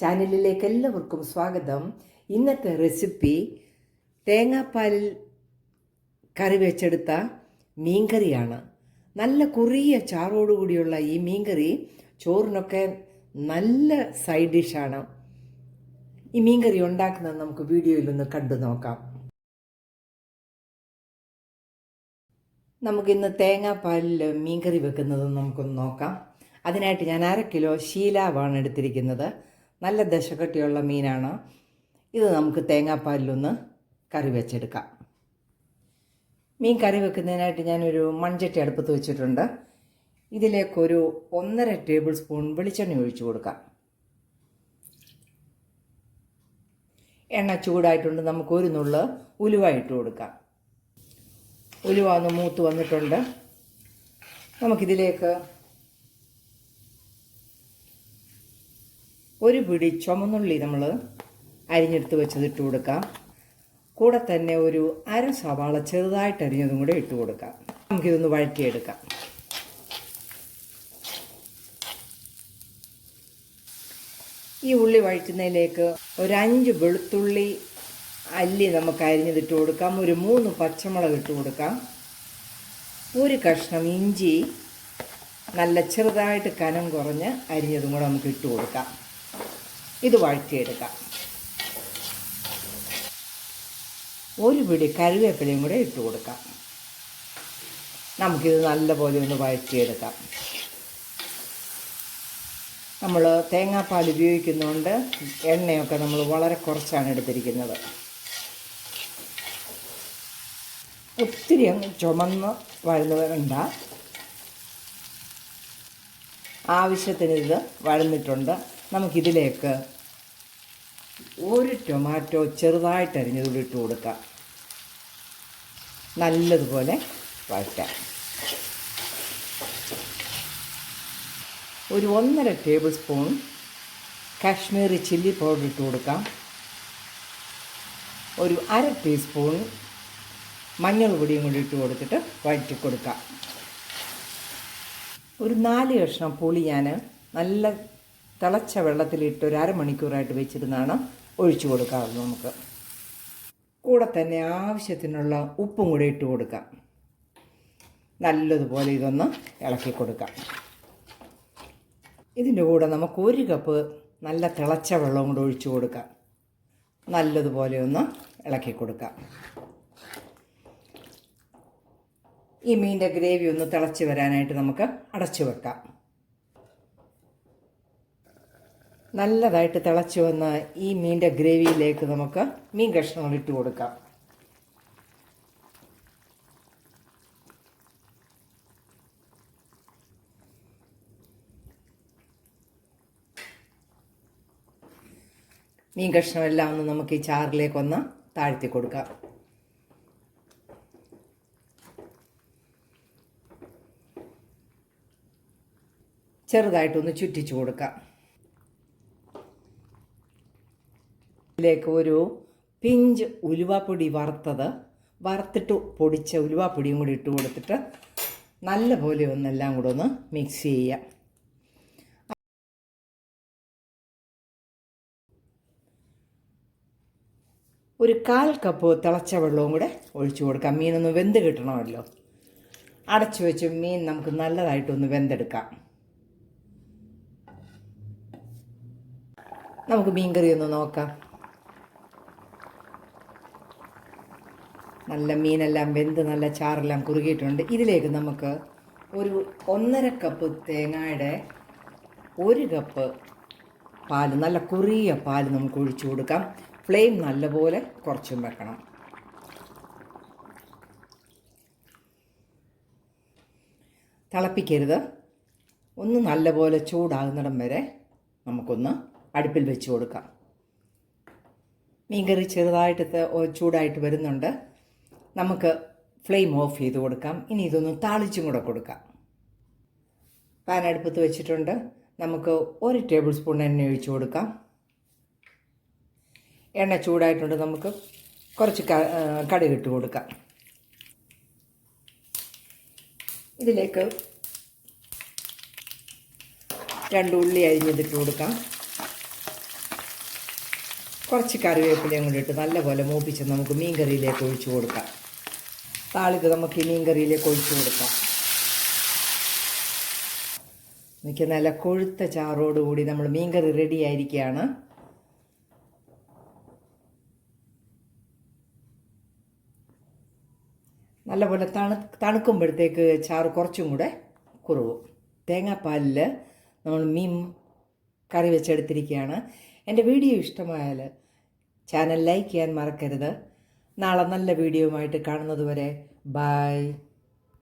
ചാനലിലേക്ക് എല്ലാവർക്കും സ്വാഗതം. ഇന്നത്തെ റെസിപ്പി തേങ്ങാപ്പാലിൽ കറി വെച്ചെടുത്ത മീൻകറിയാണ്. നല്ല കുറിയ ചാറോടുകൂടിയുള്ള ഈ മീൻകറി ചോറിനൊക്കെ നല്ല സൈഡ് ഡിഷാണ്. ഈ മീൻകറി ഉണ്ടാക്കുന്നത് നമുക്ക് വീഡിയോയിലൊന്ന് കണ്ടു നോക്കാം. നമുക്കിന്ന് തേങ്ങാപ്പാലിൽ മീൻകറി വെക്കുന്നത് നമുക്കൊന്ന് നോക്കാം. അതിനായിട്ട് ഞാൻ 1/2 കിലോ ശീലാവാണ് എടുത്തിരിക്കുന്നത്. നല്ല ദശക്കട്ടിയുള്ള മീനാണ്. ഇത് നമുക്ക് തേങ്ങാപ്പാലിലൊന്ന് കറി വെച്ചെടുക്കാം. മീൻ കറി വെക്കുന്നതിനായിട്ട് ഞാനൊരു മൺചട്ടി അടുപ്പത്ത് വെച്ചിട്ടുണ്ട്. ഇതിലേക്കൊരു 1.5 ടേബിൾ സ്പൂൺ വെളിച്ചെണ്ണ ഒഴിച്ചു കൊടുക്കാം. എണ്ണ ചൂടായിട്ടുണ്ട്. നമുക്ക് ഒരു നുള്ള് ഉലുവ ഇട്ട് കൊടുക്കാം. ഉലുവ ഒന്ന് മൂത്ത് വന്നിട്ടുണ്ട്. നമുക്കിതിലേക്ക് ഒരു പിടി ചുമന്നുള്ളി നമ്മൾ അരിഞ്ഞെടുത്ത് വെച്ചത് ഇട്ട് കൊടുക്കാം. കൂടെ തന്നെ ഒരു 1/2 സവാള ചെറുതായിട്ട് അരിഞ്ഞതും കൂടെ ഇട്ട് കൊടുക്കാം. നമുക്കിതൊന്ന് വഴറ്റിയെടുക്കാം. ഈ ഉള്ളി വഴറ്റുന്നതിലേക്ക് ഒരു 5 വെളുത്തുള്ളി അല്ലി നമുക്ക് അരിഞ്ഞതിട്ട് കൊടുക്കാം. ഒരു 3 പച്ചമുളക് ഇട്ട് കൊടുക്കാം. ഒരു കഷ്ണം ഇഞ്ചി നല്ല ചെറുതായിട്ട് കനം കുറഞ്ഞ് അരിഞ്ഞതും കൂടെ നമുക്ക് ഇട്ട് കൊടുക്കാം. ഇത് വഴറ്റിയെടുക്കാം. ഒരു പിടി കറിവേപ്പിലയും കൂടെ ഇട്ട് കൊടുക്കാം. നമുക്കിത് നല്ലപോലെ ഒന്ന് വഴറ്റിയെടുക്കാം. നമ്മൾ തേങ്ങാപ്പാൽ ഉപയോഗിക്കുന്നതുകൊണ്ട് എണ്ണയൊക്കെ നമ്മൾ വളരെ കുറച്ചാണ് എടുത്തിരിക്കുന്നത്. ഒത്തിരി അങ്ങ് ചുമന്ന് വഴന്നുവരണ്ട. ആവശ്യത്തിന് ഇത് വഴന്നിട്ടുണ്ട്. നമുക്കിതിലേക്ക് ഒരു ടൊമാറ്റോ ചെറുതായിട്ട് അരിഞ്ഞതുകൂടി ഇട്ട് കൊടുക്കാം. നല്ലതുപോലെ വഴറ്റാം. ഒരു 1.5 table spoon Kashmiri chilli powder ഇട്ട് കൊടുക്കാം. ഒരു 1/2 ടീസ്പൂൺ മഞ്ഞൾ പൊടിയും കൂടി ഇട്ട് കൊടുത്തിട്ട് വഴറ്റി കൊടുക്കാം. ഒരു 4 കഷ്ണം പുളി ഞാൻ നല്ല തിളച്ച വെള്ളത്തിലിട്ട് ഒരു 1/2 മണിക്കൂറായിട്ട് വെച്ചിരുന്നാണ് ഒഴിച്ചു കൊടുക്കാറുള്ളത്. നമുക്ക് കൂടെ തന്നെ ആവശ്യത്തിനുള്ള ഉപ്പും കൂടി ഇട്ട് കൊടുക്കാം. നല്ലതുപോലെ ഇതൊന്ന് ഇളക്കി കൊടുക്കാം. ഇതിൻ്റെ കൂടെ നമുക്ക് 1 കപ്പ് നല്ല തിളച്ച വെള്ളവും കൂടെ ഒഴിച്ചു കൊടുക്കാം. നല്ലതുപോലെ ഒന്ന് ഇളക്കി കൊടുക്കാം. ഈ മീനിൻ്റെ ഗ്രേവി ഒന്ന് തിളച്ച് വരാനായിട്ട് നമുക്ക് അടച്ചു വെക്കാം. നല്ലതായിട്ട് തിളച്ച് വന്ന ഈ മീനിൻ്റെ ഗ്രേവിയിലേക്ക് നമുക്ക് മീൻ കഷ്ണങ്ങൾ ഇട്ട് കൊടുക്കാം. മീൻ കഷ്ണമെല്ലാം ഒന്ന് നമുക്ക് ഈ ചാറിലേക്കൊന്ന് താഴ്ത്തി കൊടുക്കാം. ചെറുതായിട്ടൊന്ന് ചുറ്റിച്ചു കൊടുക്കാം. ഇതിലേക്ക് ഒരു പിഞ്ച് ഉലുവാപ്പൊടി വറുത്തിട്ട് പൊടിച്ച ഉലുവാപ്പൊടിയും കൂടി ഇട്ട് കൊടുത്തിട്ട് നല്ലപോലെ ഒന്നെല്ലാം കൂടെ ഒന്ന് മിക്സ് ചെയ്യാം. ഒരു 1/4 കപ്പ് തിളച്ച വെള്ളവും കൂടെ ഒഴിച്ചു കൊടുക്കാം. മീനൊന്ന് വെന്ത് കിട്ടണമല്ലോ. അടച്ചു വെച്ച് മീൻ നമുക്ക് നല്ലതായിട്ടൊന്ന് വെന്തെടുക്കാം. നമുക്ക് മീൻകറി ഒന്ന് നോക്കാം. നല്ല മീനെല്ലാം വെന്ത് നല്ല ചാറെല്ലാം കുറുകിയിട്ടുണ്ട്. ഇതിലേക്ക് നമുക്ക് ഒരു 1.5 കപ്പ് തേങ്ങയുടെ 1 കപ്പ് പാൽ, നല്ല കുറിയ പാൽ നമുക്ക് ഒഴിച്ചു കൊടുക്കാം. ഫ്ലെയിം നല്ലപോലെ കുറച്ചും വെക്കണം. തിളപ്പിക്കരുത്. ഒന്ന് നല്ലപോലെ ചൂടാകുന്നിടം വരെ നമുക്കൊന്ന് അടുപ്പിൽ വെച്ച് കൊടുക്കാം. മീൻകറി ചെറുതായിട്ട് ചൂടായിട്ട് വരുന്നുണ്ട്. നമുക്ക് ഫ്ലെയിം ഓഫ് ചെയ്ത് കൊടുക്കാം. ഇനി ഇതൊന്ന് താളിച്ചും കൂടെ കൊടുക്കാം. പാൻ അടുപ്പത്ത് വെച്ചിട്ടുണ്ട്. നമുക്ക് 1 ടേബിൾ സ്പൂൺ എണ്ണ ഒഴിച്ചു കൊടുക്കാം. എണ്ണ ചൂടായിട്ടുണ്ട്. നമുക്ക് കുറച്ച് കടുക് ഇട്ട് കൊടുക്കാം. ഇതിലേക്ക് 2 ഉള്ളി അരിഞ്ഞതിട്ട് കൊടുക്കാം. കുറച്ച് കറിവേപ്പിലയും കൂടി ഇട്ട് നല്ലപോലെ മൂപ്പിച്ച് നമുക്ക് മീൻ കറിയിലേക്ക് ഒഴിച്ചു കൊടുക്കാം. താളിക്ക് നമുക്ക് ഈ മീൻ കറിയിലേക്ക് ഒഴിച്ചു കൊടുക്കാം. എനിക്ക് നല്ല കൊഴുത്ത ചാറോടുകൂടി നമ്മൾ മീൻ കറി റെഡി ആയിരിക്കുകയാണ്. നല്ലപോലെ തണുക്കുമ്പോഴത്തേക്ക് ചാറ് കുറച്ചും കൂടെ കുറവും. തേങ്ങാപ്പാലിൽ നമ്മൾ മീൻ കറി വെച്ചെടുത്തിരിക്കുകയാണ്. എൻ്റെ വീഡിയോ ഇഷ്ടമായാൽ ചാനൽ ലൈക്ക് ചെയ്യാൻ മറക്കരുത്. നാളെ നല്ല വീഡിയോയുമായിട്ട് കാണുന്നത് വരെ ബൈ.